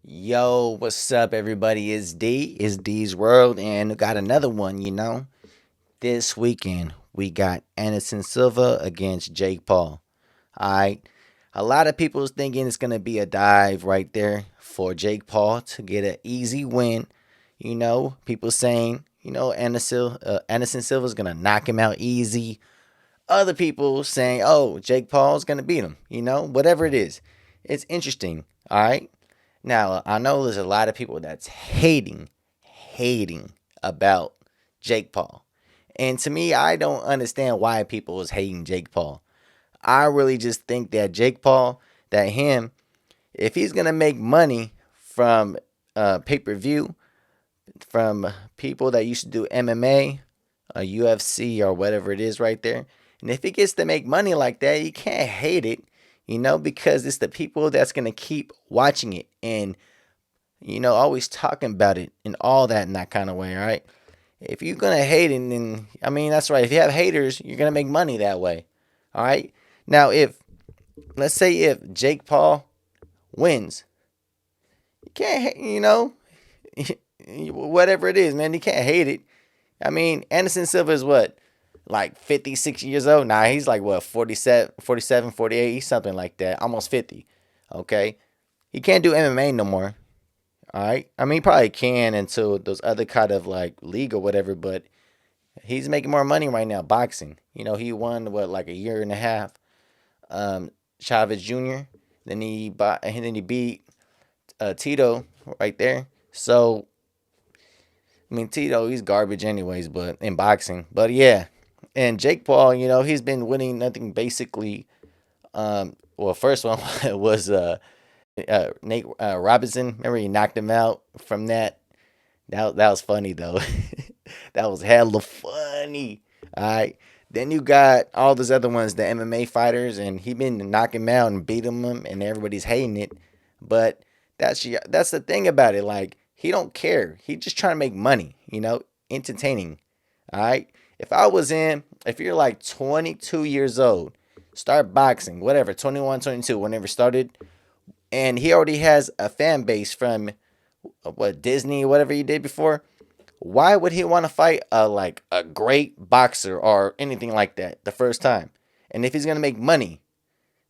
Yo, what's up, everybody? It's D. It's D's World, and we got another one. This weekend, we got Anderson Silva against Jake Paul. All right. A lot of people is thinking it's going to be a dive right there for Jake Paul to get an easy win. People saying, Anderson Silva is going to knock him out easy. Other people saying, oh, Jake Paul is going to beat him. Whatever it is. It's interesting. All right. Now, I know there's a lot of people that's hating about Jake Paul. And to me, I don't understand why people is hating Jake Paul. I really just think that Jake Paul, that him, if he's going to make money from pay-per-view, from people that used to do MMA, UFC, or whatever it is right there, and if he gets to make money like that, you can't hate it, because it's the people that's going to keep watching it and always talking about it and all that in that kind of way, all right? If you're gonna hate it, then I mean that's right. If you have haters, you're gonna make money that way, all right? Now, if let's say if Jake Paul wins, you can't, whatever it is, man, you can't hate it. I mean, Anderson Silva is what, like 56 years old? Nah, he's like what, 47, 47, 48, he's something like that, almost 50. Okay, he can't do MMA no more. All right. I mean, he probably can until those other kind of like league or whatever, but he's making more money right now boxing. He won what like a year and a half. Chavez Jr. Then he beat Tito right there. So I mean, Tito, he's garbage anyways, but in boxing. But yeah, and Jake Paul, he's been winning nothing basically. Well, first one was Nate Robinson. Remember he knocked him out from that. That was funny though. That was hella funny. All right. Then you got all those other ones, the MMA fighters, and he been knocking him out and beating them, and everybody's hating it. But that's the thing about it. Like he don't care. He just trying to make money. Entertaining. All right. If you're like 22 years old, start boxing, whatever, 21, 22, whenever started, and he already has a fan base from what Disney, whatever he did before. Why would he want to fight a great boxer or anything like that the first time? And if he's gonna make money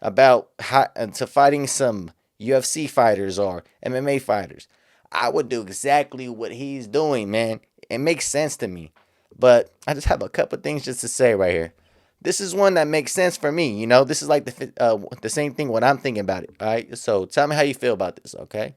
to fighting some UFC fighters or MMA fighters, I would do exactly what he's doing, man. It makes sense to me. But I just have a couple things just to say right here. This is one that makes sense for me. This is like the same thing when I'm thinking about it. All right. So tell me how you feel about this, okay?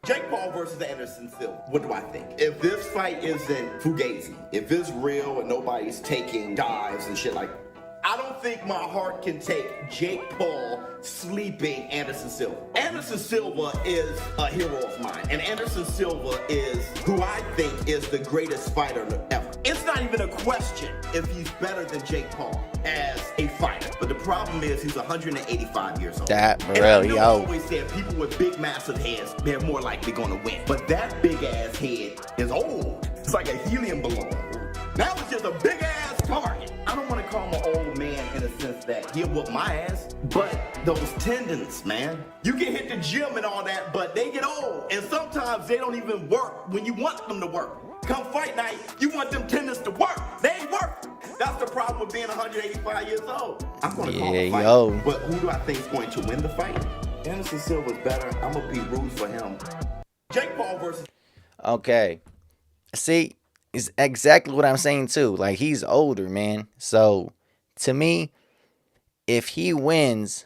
Jake Paul versus Anderson Silva. What do I think? If this fight isn't fugazi, if it's real and nobody's taking dives and shit like that, I don't think my heart can take Jake Paul sleeping Anderson Silva. Anderson Silva is a hero of mine, and Anderson Silva is who I think is the greatest fighter ever. It's not even a question if he's better than Jake Paul as a fighter, but the problem is he's 185 years old. That and I really, know I always said people with big, massive heads, they're more likely going to win. But that big ass head is old. It's like a helium balloon. That was just a big ass target. I don't want to call him an old man in the sense that he'll whoop my ass, but those tendons, man. You can hit the gym and all that, but they get old, and sometimes they don't even work when you want them to work. Come fight night, you want them tendons to work. They ain't work. That's the problem with being 185 years old. I'm going to call a fight, yo. but who do I think is going to win the fight? Anderson Silva's better. I'm going to be rooting for him. Jake Paul versus... Okay. See, it's exactly what I'm saying too. Like he's older, man. So to me, if he wins,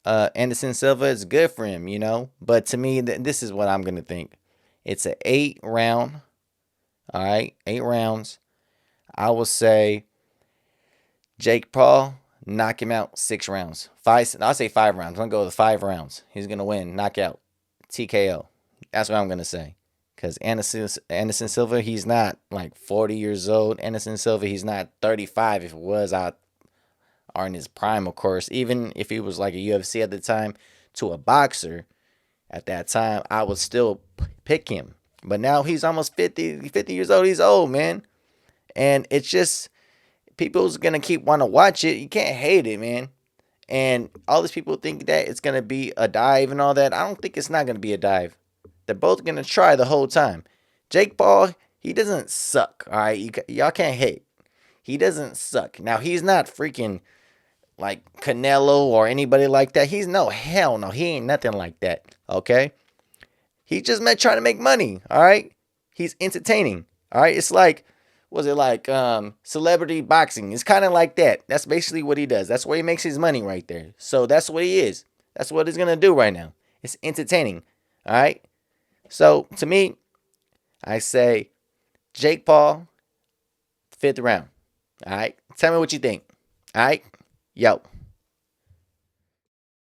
Anderson Silva, it's good for him. But to me, this is what I'm gonna think. It's an 8 round. All right, 8 rounds. I will say Jake Paul knock him out 6 rounds. I'll say 5 rounds. I'm gonna go with 5 rounds. He's gonna win, knockout, TKO. That's what I'm gonna say. Because Anderson Silva, he's not like 40 years old. Anderson Silva, he's not 35. If it was out or in his prime, of course. Even if he was like a UFC at the time to a boxer at that time, I would still pick him. But now he's almost 50 years old. He's old, man. And it's just, people's going to keep want to watch it. You can't hate it, man. And all these people think that it's going to be a dive and all that. I don't think it's not going to be a dive. They're both gonna try the whole time. Jake Paul, he doesn't suck. All right, y'all can't hate. He doesn't suck. Now he's not freaking like Canelo or anybody like that. He's no hell no. He ain't nothing like that. Okay, he just meant trying to make money. All right, he's entertaining. All right, it's like was it like celebrity boxing? It's kind of like that. That's basically what he does. That's where he makes his money right there. So that's what he is. That's what he's gonna do right now. It's entertaining. All right. So to me, I say Jake Paul, fifth round. All right. Tell me what you think. All right. Yo.